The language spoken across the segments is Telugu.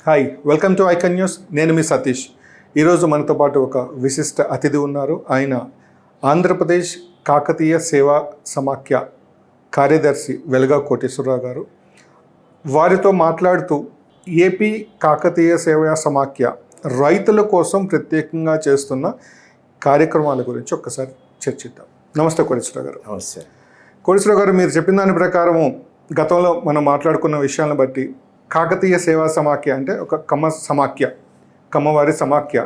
Hi, welcome to icon news. నేను మీ సతీష్. ఈరోజు మనతో పాటు ఒక విశిష్ట అతిథి ఉన్నారు. ఆయన ఆంధ్రప్రదేశ్ కాకతీయ సేవా సమాఖ్య కార్యదర్శి వెలగా కోటేశ్వరరావు గారు. వారితో మాట్లాడుతూ ఏపీ కాకతీయ సేవా సమాఖ్య రైతుల కోసం ప్రత్యేకంగా చేస్తున్న కార్యక్రమాల గురించి ఒక్కసారి చర్చిద్దాం. నమస్తే కోటేశ్వరరావు గారు. నమస్తే కోటేశ్వరరావు గారు, మీరు చెప్పిన దాని ప్రకారము గతంలో మనం మాట్లాడుకున్న విషయాలను బట్టి కాకతీయ సేవా సమాఖ్య అంటే ఒక కమ్మవారి సమాఖ్య.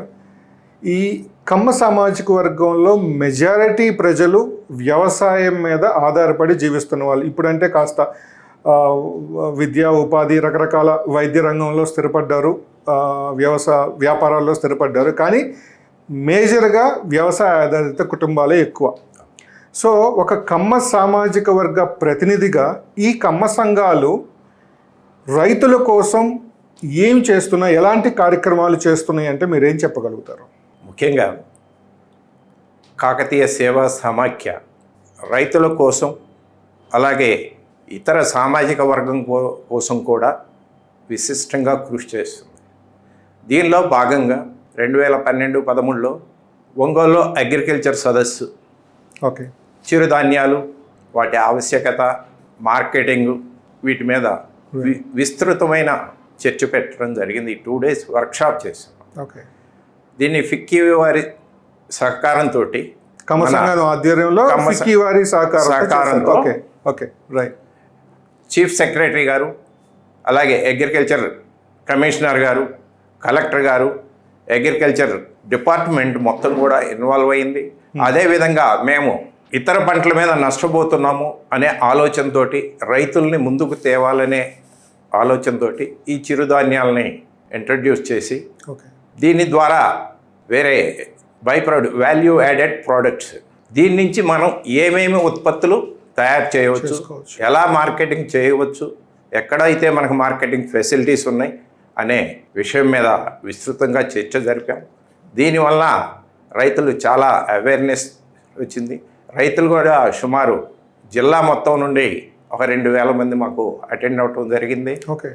ఈ కమ్మ సామాజిక వర్గంలో మెజారిటీ ప్రజలు వ్యవసాయం మీద ఆధారపడి జీవిస్తున్న వాళ్ళు. ఇప్పుడంటే కాస్త విద్యా ఉపాధి రకరకాల వైద్య రంగంలో స్థిరపడ్డారు, వ్యాపారాల్లో స్థిరపడ్డారు. కానీ మేజర్గా వ్యవసాయ ఆధారిత కుటుంబాలే ఎక్కువ. సో ఒక కమ్మ సామాజిక వర్గ ప్రతినిధిగా ఈ కమ్మ సంఘాలు రైతుల కోసం ఏం చేస్తున్నాయి, ఎలాంటి కార్యక్రమాలు చేస్తున్నాయి అంటే మీరేం చెప్పగలుగుతారు? ముఖ్యంగా కాకతీయ సేవా సమాఖ్య రైతుల కోసం అలాగే ఇతర సామాజిక వర్గం కోసం కూడా విశిష్టంగా కృషి చేస్తుంది. దీనిలో భాగంగా 2012-13లో ఒంగోలులో అగ్రికల్చర్ సదస్సు, ఓకే, చిరుధాన్యాలు, వాటి ఆవశ్యకత, మార్కెటింగ్, వీటి మీద విస్తృతమైన చర్చ పెట్టడం జరిగింది. 2 days వర్క్షాప్ చేసాం. ఓకే, దీన్ని ఫిక్కీ వారి సహకారంతో ఆధ్వర్యంలో సహకారంతో ఓకే రైట్ చీఫ్ సెక్రటరీ గారు, అలాగే అగ్రికల్చర్ కమిషనర్ గారు, కలెక్టర్ గారు, అగ్రికల్చర్ డిపార్ట్మెంట్ మొత్తం కూడా ఇన్వాల్వ్ అయింది. అదేవిధంగా మేము ఇతర పంటల మీద నష్టపోతున్నాము అనే ఆలోచనతోటి, రైతుల్ని ముందుకు తేవాలనే ఆలోచనతోటి ఈ చిరుధాన్యాలని ఇంట్రడ్యూస్ చేసి దీని ద్వారా వేరే వాల్యూ యాడెడ్ ప్రోడక్ట్స్, దీని నుంచి మనం ఏమేమి ఉత్పత్తులు తయారు చేయవచ్చు, ఎలా మార్కెటింగ్ చేయవచ్చు, ఎక్కడైతే మనకు మార్కెటింగ్ ఫెసిలిటీస్ ఉన్నాయి అనే విషయం మీద విస్తృతంగా చర్చ జరిపాం. దీనివల్ల రైతులు చాలా అవేర్నెస్ వచ్చింది. రైతులు కూడా సుమారు జిల్లా మొత్తం నుండి ఒక 2,000 మంది మాకు అటెండ్ అవ్వటం జరిగింది. ఓకే,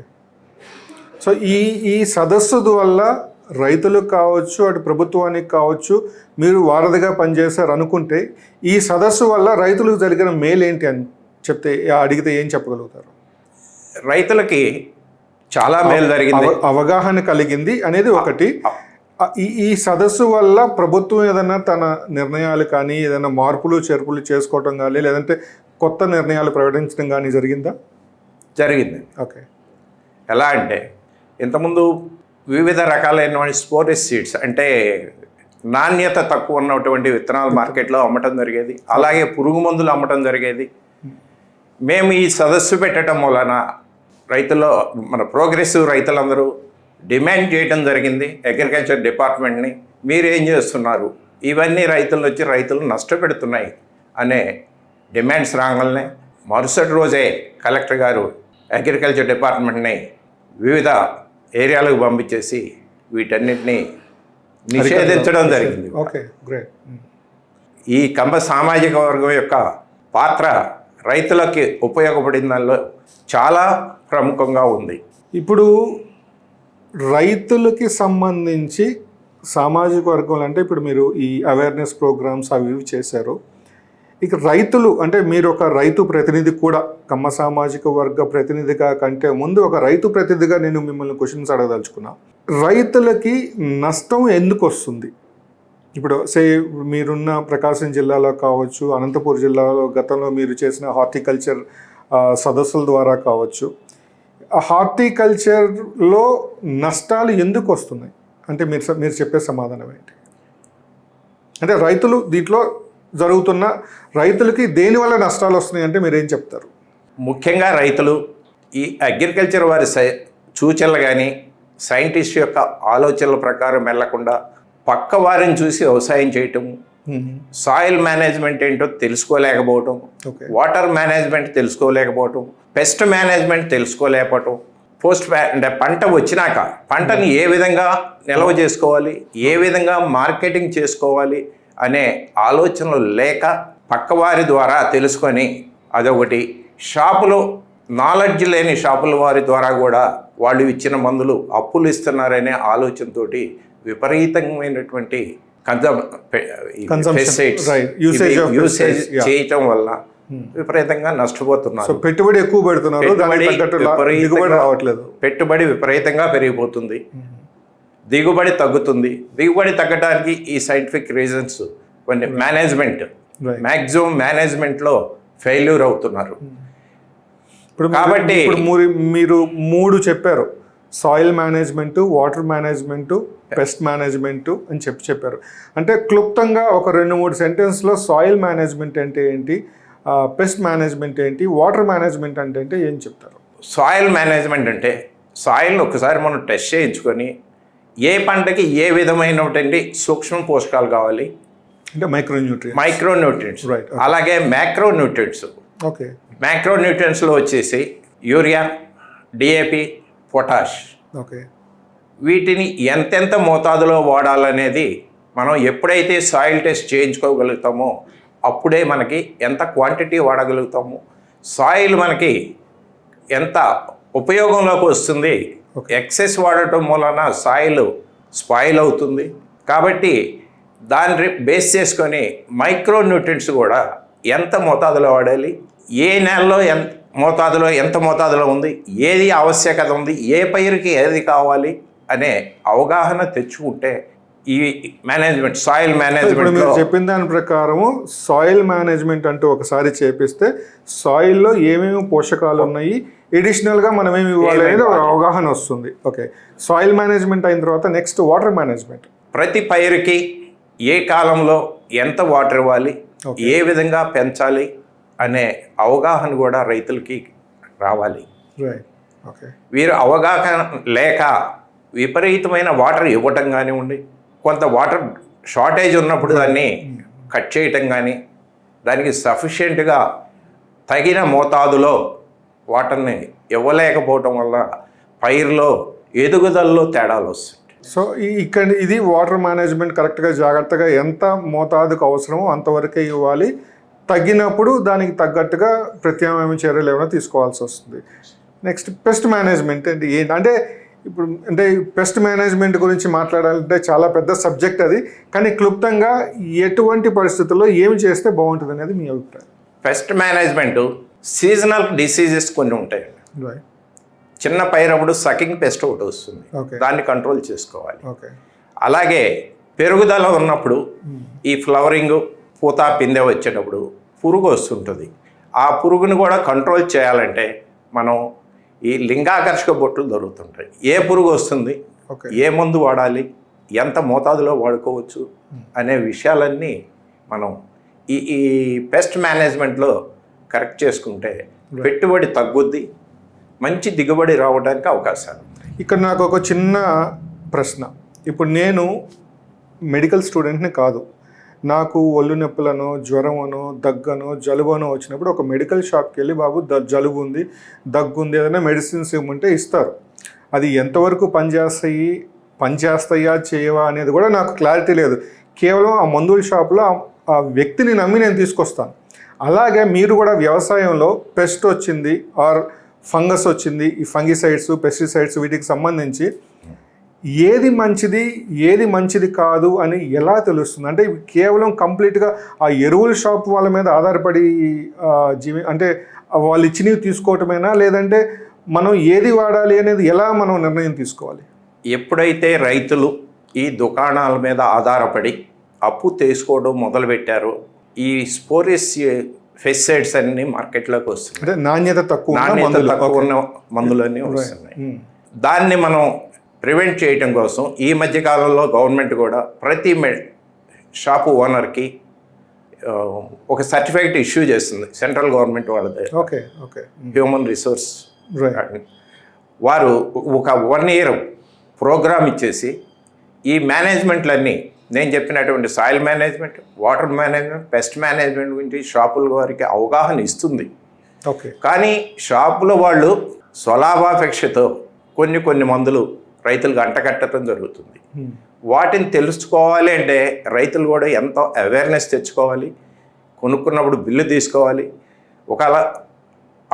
సో ఈ సదస్సు వల్ల రైతులకు కావచ్చు, అటు ప్రభుత్వానికి కావచ్చు, మీరు వారధిగా పనిచేశారు అనుకుంటే ఈ సదస్సు వల్ల రైతులకు జరిగిన మేలు ఏంటి అని అడిగితే ఏం చెప్పగలుగుతారు? రైతులకి చాలా మేలు జరిగింది, అవగాహన కలిగింది అనేది ఒకటి. ఈ సదస్సు వల్ల ప్రభుత్వం ఏదైనా తన నిర్ణయాలు కానీ ఏదైనా మార్పులు చేర్పులు చేసుకోవటం కానీ లేదంటే కొత్త నిర్ణయాలు ప్రకటించడం కానీ జరిగిందా? జరిగింది. ఓకే, ఎలా అంటే ఇంతకుముందు వివిధ రకాలైన స్పోరెస్ సీడ్స్ అంటే నాణ్యత తక్కువ ఉన్నటువంటి విత్తనాలు మార్కెట్లో అమ్మటం జరిగేది, అలాగే పురుగు మందులు అమ్మటం జరిగేది. మేము ఈ సదస్సు పెట్టడం వలన రైతుల్లో మన ప్రోగ్రెసివ్ రైతులందరూ డిమాండ్ చేయడం జరిగింది అగ్రికల్చర్ డిపార్ట్మెంట్ని. మీరేం చేస్తున్నారు, ఇవన్నీ రైతులు వచ్చి రైతులు నష్టపెడుతున్నాయి అనే డిమాండ్స్ రాగానే మరుసటి రోజే కలెక్టర్ గారు అగ్రికల్చర్ డిపార్ట్మెంట్ని వివిధ ఏరియాలకు పంపించేసి వీటన్నిటినీ నిషేధించడం జరిగింది. Okay, great. ఈ కమ్మ సామాజిక వర్గం యొక్క పాత్ర రైతులకి ఉపయోగపడిన దానిలో చాలా ప్రముఖంగా ఉంది. ఇప్పుడు రైతులకి సంబంధించి సామాజిక వర్గం అంటే ఇప్పుడు మీరు ఈ అవేర్నెస్ ప్రోగ్రామ్స్ అవి ఇవి చేశారు. ఇక రైతులు అంటే మీరు ఒక రైతు ప్రతినిధి కూడా, కమ్మ సామాజిక వర్గ ప్రతినిధిగా కంటే ముందు ఒక రైతు ప్రతినిధిగా నేను మిమ్మల్ని క్వశ్చన్స్ అడగదలుచుకున్నా. రైతులకి నష్టం ఎందుకు వస్తుంది? ఇప్పుడు మీరున్న ప్రకాశం జిల్లాలో కావచ్చు, అనంతపురం జిల్లాలో గతంలో మీరు చేసిన హార్టికల్చర్ సదస్సుల ద్వారా కావచ్చు, హార్టికల్చర్లో నష్టాలు ఎందుకు వస్తున్నాయి అంటే మీరు చెప్పే సమాధానం ఏంటి? అంటే రైతులు దీంట్లో జరుగుతున్న రైతులకి దేనివల్ల నష్టాలు వస్తున్నాయి అంటే మీరేం చెప్తారు? ముఖ్యంగా రైతులు ఈ అగ్రికల్చర్ వారి సూచనలు కానీ సైంటిస్ట్ యొక్క ఆలోచనల ప్రకారం వెళ్లకుండా పక్క వారిని చూసి వ్యవసాయం చేయటం, సాయిల్ మేనేజ్మెంట్ ఏంటో తెలుసుకోలేకపోవటం, వాటర్ మేనేజ్మెంట్ తెలుసుకోలేకపోవటం, పెస్ట్ మేనేజ్మెంట్ తెలుసుకోలేకపోవటం, అంటే పంట వచ్చినాక పంటని ఏ విధంగా నిల్వ చేసుకోవాలి, ఏ విధంగా మార్కెటింగ్ చేసుకోవాలి అనే ఆలోచనలు లేక పక్కవారి ద్వారా తెలుసుకొని, అదొకటి. షాపులో నాలెడ్జ్ లేని షాపుల వారి ద్వారా కూడా వాళ్ళు ఇచ్చిన మందులు అప్పులు ఇస్తున్నారనే ఆలోచనతోటి విపరీతమైనటువంటి యూసేజ్ చేయటం వల్ల విపరీతంగా నష్టపోతున్నారు. పెట్టుబడి ఎక్కువ పెడుతున్నారు, పెట్టుబడి విపరీతంగా పెరిగిపోతుంది, దిగుబడి తగ్గుతుంది. దిగుబడి తగ్గడానికి ఈ సైంటిఫిక్ రీజన్స్ కొన్ని మ్యాక్సిమం మేనేజ్మెంట్లో ఫెయిల్యూర్ అవుతున్నారు. కాబట్టి మీరు 3 చెప్పారు, soil management, water management, pest management అని చెప్పారు. అంటే క్లుప్తంగా ఒక 2-3 సెంటెన్స్లో సాయిల్ మేనేజ్మెంట్ అంటే ఏంటి, పెస్ట్ మేనేజ్మెంట్ ఏంటి, వాటర్ మేనేజ్మెంట్ అంటే ఏం చెప్తారు? సాయిల్ మేనేజ్మెంట్ అంటే సాయిల్ని ఒకసారి మనం టెస్ట్ చేయించుకొని ఏ పంటకి ఏ విధమైనటువంటి సూక్ష్మ పోషకాలు కావాలి అంటే మైక్రోన్యూట్రియంట్స్, అలాగే మ్యాక్రోన్యూట్రియంట్స్. ఓకే, మ్యాక్రోన్యూట్రియంట్స్లో వచ్చేసి యూరియా, డిఏపి, పొటాష్. ఓకే, వీటిని ఎంతెంత మోతాదులో వాడాలనేది మనం ఎప్పుడైతే సాయిల్ టెస్ట్ చేయించుకోగలుగుతామో అప్పుడే మనకి ఎంత క్వాంటిటీ వాడగలుగుతాము, సాయిల్ మనకి ఎంత ఉపయోగంలోకి వస్తుంది. ఎక్సెస్ వాడటం వలన సాయిల్ స్పాయిల్ అవుతుంది. కాబట్టి దాన్ని బేస్ చేసుకొని మైక్రోన్యూట్రియంట్స్ కూడా ఎంత మోతాదులో వాడాలి, ఏ నెలలో ఎంత మోతాదులో ఉంది, ఏది ఆవశ్యకత ఉంది, ఏ పైరుకి ఏది కావాలి అనే అవగాహన తెచ్చుకుంటే ఈ మేనేజ్మెంట్, సాయిల్ మేనేజ్మెంట్. మీరు చెప్పిన దాని ప్రకారము సాయిల్ మేనేజ్మెంట్ అంటూ ఒకసారి చేపిస్తే సాయిల్లో ఏమేమి పోషకాలు ఉన్నాయి, ఎడిషనల్గా మనం ఏమి ఇవ్వాలి అనేది ఒక అవగాహన వస్తుంది. ఓకే, సాయిల్ మేనేజ్మెంట్ అయిన తర్వాత నెక్స్ట్ వాటర్ మేనేజ్మెంట్. ప్రతి పైరుకి ఏ కాలంలో ఎంత వాటర్ ఇవ్వాలి, ఏ విధంగా పెంచాలి అనే అవగాహన కూడా రైతులకి రావాలి. వీరు అవగాహన లేక విపరీతమైన వాటర్ ఇవ్వటం కానివ్వండి, కొంత వాటర్ షార్టేజ్ ఉన్నప్పుడు దాన్ని కట్ చేయటం కానీ, దానికి సఫిషియెంట్గా తగిన మోతాదులో వాటర్ని ఇవ్వలేకపోవటం వల్ల పైరులో ఎదుగుదలలో తేడాలు వస్తాయి. సో ఇది వాటర్ మేనేజ్మెంట్ కరెక్ట్గా జాగ్రత్తగా ఎంత మోతాదుకు అవసరమో అంతవరకే ఇవ్వాలి, తగ్గినప్పుడు దానికి తగ్గట్టుగా ప్రత్యామ్నాయ చర్యలు ఏమైనా తీసుకోవాల్సి వస్తుంది. నెక్స్ట్ పెస్ట్ మేనేజ్మెంట్ అంటే ఇప్పుడు పెస్ట్ మేనేజ్మెంట్ గురించి మాట్లాడాలంటే చాలా పెద్ద సబ్జెక్ట్ అది, కానీ క్లుప్తంగా ఎటువంటి పరిస్థితుల్లో ఏమి చేస్తే బాగుంటుంది అనేది మీ అభిప్రాయం? పెస్ట్ మేనేజ్మెంట్ సీజనల్ డిసీజెస్ కొన్ని ఉంటాయి. చిన్న పైరప్పుడు సకింగ్ పెస్ట్ ఒకటి వస్తుంది, దాన్ని కంట్రోల్ చేసుకోవాలి. అలాగే పెరుగుదల ఉన్నప్పుడు ఈ ఫ్లవరింగ్, పూత, పిందె వచ్చేటప్పుడు పురుగు వస్తుంటుంది. ఆ పురుగుని కూడా కంట్రోల్ చేయాలంటే మనం ఈ లింగాకర్షక బొట్లు దొరుకుతుంటాయి. ఏ పురుగు వస్తుంది, ఏ మందు వాడాలి, ఎంత మోతాదులో వాడుకోవచ్చు అనే విషయాలన్నీ మనం ఈ పెస్ట్ మేనేజ్మెంట్లో కరెక్ట్ చేసుకుంటే పెట్టుబడి తగ్గుద్ది, మంచి దిగుబడి రావడానికి అవకాశాలు. ఇక్కడ నాకు ఒక చిన్న ప్రశ్న. ఇప్పుడు నేను మెడికల్ స్టూడెంట్ని కాదు, నాకు ఒళ్ళు నొప్పులను, జ్వరమనో, దగ్గనో, జలుబనో వచ్చినప్పుడు ఒక మెడికల్ షాప్కి వెళ్ళి బాబు జలుబు ఉంది, దగ్గు ఉంది, ఏదైనా మెడిసిన్స్ ఇవ్వమంటే ఇస్తారు. అది ఎంతవరకు పనిచేస్తాయా చేయవా అనేది కూడా నాకు క్లారిటీ లేదు. కేవలం ఆ మందుల షాప్లో ఆ వ్యక్తిని నమ్మి నేను తీసుకొస్తాను. అలాగే మీరు కూడా వ్యవసాయంలో పెస్ట్ వచ్చింది ఆర్ ఫంగస్ వచ్చింది, ఈ ఫంగిసైడ్స్, పెస్టిసైడ్స్ వీటికి సంబంధించి ఏది మంచిది కాదు అని ఎలా తెలుస్తుంది? అంటే కేవలం కంప్లీట్గా ఆ ఎరువుల షాప్ వాళ్ళ మీద ఆధారపడి అంటే వాళ్ళు ఇచ్చినవి తీసుకోవటమేనా, లేదంటే మనం ఏది వాడాలి అనేది ఎలా మనం నిర్ణయం తీసుకోవాలి? ఎప్పుడైతే రైతులు ఈ దుకాణాల మీద ఆధారపడి అప్పు తీసుకోవడం మొదలుపెట్టారో ఈ స్పోరియస్ పెస్టిసైడ్స్ అన్ని మార్కెట్లోకి వస్తున్నాయి. అంటే నాణ్యత తక్కువ ఉన్న మందులన్నీ వస్తున్నాయి. దాన్ని మనం ప్రివెంట్ చేయడం కోసం ఈ మధ్యకాలంలో గవర్నమెంట్ కూడా ప్రతి షాపు ఓనర్కి ఒక సర్టిఫికేట్ ఇష్యూ చేస్తుంది. సెంట్రల్ గవర్నమెంట్ వాళ్ళది, హ్యూమన్ రిసోర్స్. వారు ఒక 1 year ప్రోగ్రామ్ ఇచ్చేసి ఈ మేనేజ్మెంట్లన్నీ నేను చెప్పినటువంటి soil management, water management, pest management గురించి షాపుల వారికి అవగాహన ఇస్తుంది. కానీ షాపుల వాళ్ళు స్వలాభాపేక్షతో కొన్ని మందులు రైతులకు అంటకట్టడం జరుగుతుంది. వాటిని తెలుసుకోవాలి అంటే రైతులు కూడా ఎంతో అవేర్నెస్ తెచ్చుకోవాలి, కొనుక్కున్నప్పుడు బిల్లు తీసుకోవాలి. ఒకవేళ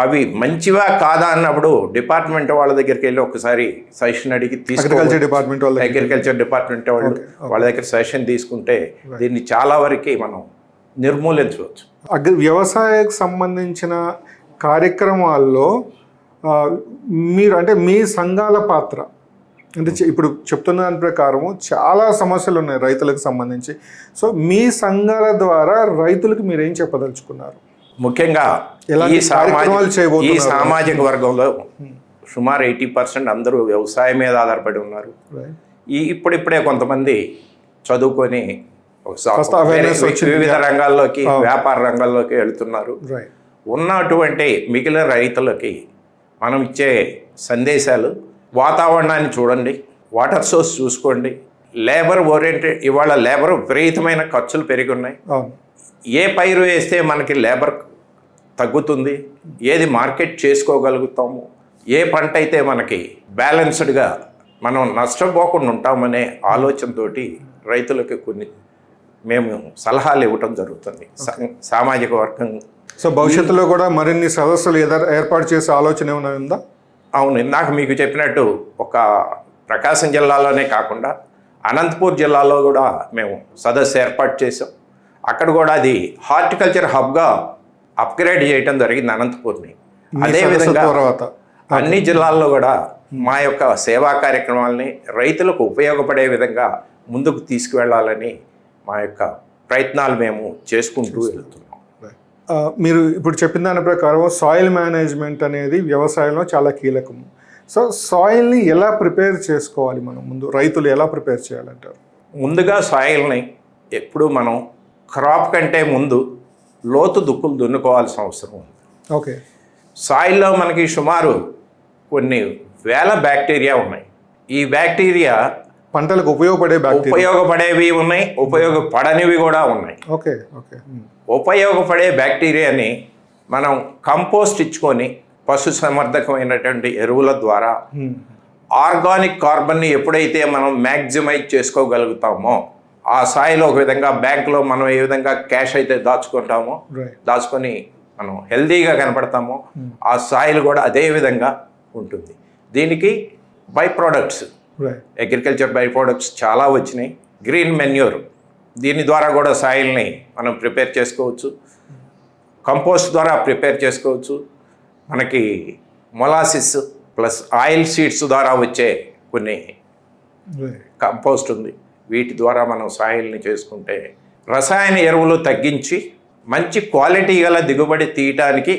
అవి మంచివా కాదా అన్నప్పుడు డిపార్ట్మెంట్ వాళ్ళ దగ్గరికి వెళ్ళి ఒకసారి సజెషన్ అడిగి అగ్రికల్చర్ డిపార్ట్మెంట్ వాళ్ళు అగ్రికల్చర్ డిపార్ట్మెంట్ వాళ్ళు వాళ్ళ దగ్గర సజెషన్ తీసుకుంటే దీన్ని చాలా వరకు మనం నిర్మూలించవచ్చు. వ్యవసాయకు సంబంధించిన కార్యక్రమాల్లో మీరు అంటే మీ సంఘాల పాత్ర అంటే ఇప్పుడు చెప్తున్న దాని ప్రకారము చాలా సమస్యలు ఉన్నాయి రైతులకు సంబంధించి. సో మీ సంఘాల ద్వారా రైతులకు మీరు ఏం చెప్పదలుచుకున్నారు? ముఖ్యంగా ఈ సామాజిక వర్గంలో సుమారు 80% అందరూ వ్యవసాయం మీద ఆధారపడి ఉన్నారు. ఇప్పుడిప్పుడే కొంతమంది చదువుకొని వివిధ రంగాల్లోకి వ్యాపార రంగాల్లోకి వెళుతున్నారు. ఉన్నటువంటి మిగిలిన రైతులకి మనం ఇచ్చే సందేశాలు, వాతావరణాన్ని చూడండి, వాటర్ సోర్స్ చూసుకోండి, లేబర్ ఓరియంటెడ్. ఇవాళ లేబర్ విపరీతమైన ఖర్చులు పెరిగి ఉన్నాయి. ఏ పైరు వేస్తే మనకి లేబర్ తగ్గుతుంది, ఏది మార్కెట్ చేసుకోగలుగుతాము, ఏ పంట అయితే మనకి బ్యాలెన్స్డ్గా మనం నష్టపోకుండా ఉంటామనే ఆలోచనతోటి రైతులకు కొన్ని మేము సలహాలు ఇవ్వటం జరుగుతుంది సామాజిక వర్గం. సో భవిష్యత్తులో కూడా మరిన్ని సదస్సులు ఏర్పాటు చేసే ఆలోచన ఏమైనా ఉందా? అవును, ఇందాక మీకు చెప్పినట్టు ఒక ప్రకాశం జిల్లాలోనే కాకుండా అనంతపూర్ జిల్లాలో కూడా మేము సదస్సు ఏర్పాటు చేసాం. అక్కడ కూడా అది హార్టికల్చర్ హబ్గా అప్గ్రేడ్ చేయటం జరిగింది అనంతపూర్ని. అదేవిధంగా అన్ని జిల్లాల్లో కూడా మా యొక్క సేవా కార్యక్రమాలని రైతులకు ఉపయోగపడే విధంగా ముందుకు తీసుకువెళ్ళాలని మా యొక్క ప్రయత్నాలు మేము చేసుకుంటూ వెళ్తున్నాం. మీరు ఇప్పుడు చెప్పిన దాని ప్రకారం సాయిల్ మేనేజ్మెంట్ అనేది వ్యవసాయంలో చాలా కీలకం. సో సాయిల్ని ఎలా ప్రిపేర్ చేసుకోవాలి మనం, ముందు రైతులు ఎలా ప్రిపేర్ చేయాలంటారు? ముందుగా సాయిల్ని ఎప్పుడు మనం క్రాప్ కంటే ముందు లోతు దుక్కులు దున్నుకోవాల్సిన అవసరం ఉంది. ఓకే. సాయిల్లో మనకి సుమారు కొన్ని వేల బ్యాక్టీరియా ఉన్నాయి. ఈ బ్యాక్టీరియా పంటలకు ఉపయోగపడేవి ఉన్నాయి, ఉపయోగపడనివి కూడా ఉన్నాయి. Okay okay. ఉపయోగపడే బ్యాక్టీరియాని మనం కంపోస్ట్ ఇచ్చుకొని పశు సమర్థకమైనటువంటి ఎరువుల ద్వారా ఆర్గానిక్ కార్బన్ని ఎప్పుడైతే మనం మ్యాక్సిమైజ్ చేసుకోగలుగుతామో, ఆ సాయిలో ఒక విధంగా బ్యాంకులో మనం ఏ విధంగా క్యాష్ అయితే దాచుకుంటామో, దాచుకొని మనం హెల్దీగా కనపడతామో, ఆ సాయిల్ కూడా అదే విధంగా ఉంటుంది. దీనికి by products, agriculture by products చాలా వచ్చినాయి. గ్రీన్ మెన్యూర్, దీని ద్వారా కూడా సాయిల్ని మనం ప్రిపేర్ చేసుకోవచ్చు. కంపోస్ట్ ద్వారా ప్రిపేర్ చేసుకోవచ్చు. మనకి మొలాసిస్ ప్లస్ ఆయిల్ సీడ్స్ ద్వారా వచ్చే కొన్ని కంపోస్ట్ ఉంది. వీటి ద్వారా మనం సాయిల్ని చేసుకుంటే రసాయన ఎరువులు తగ్గించి మంచి క్వాలిటీ గల దిగుబడి తీయటానికి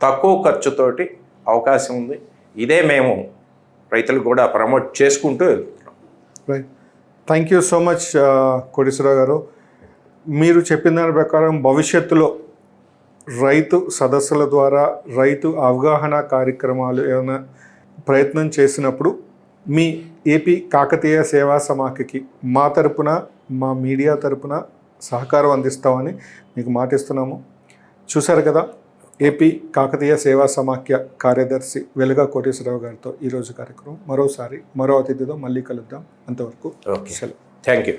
తక్కువ ఖర్చుతోటి అవకాశం ఉంది. ఇదే మేము రైతులు కూడా ప్రమోట్ చేసుకుంటూ వెళ్తున్నాం. Right. Thank you so much Koteswararao గారు. మీరు చెప్పిన దాని ప్రకారం భవిష్యత్తులో రైతు సదస్సుల ద్వారా రైతు అవగాహన కార్యక్రమాలు ఏమైనా ప్రయత్నం చేసినప్పుడు మీ ఏపీ కాకతీయ సేవా సమాఖ్యకి మా తరపున, మా మీడియా తరపున సహకారం అందిస్తామని మీకు మాటిస్తున్నాము. చూశారు కదా, ఏపీ కాకతీయ సేవా సమాఖ్య కార్యదర్శి వెలుగా కోటేశ్వరరావు గారితో ఈరోజు కార్యక్రమం. మరోసారి మరో అతిథితో మళ్ళీ కలుద్దాం. అంతవరకు ఓకే, థ్యాంక్ యూ.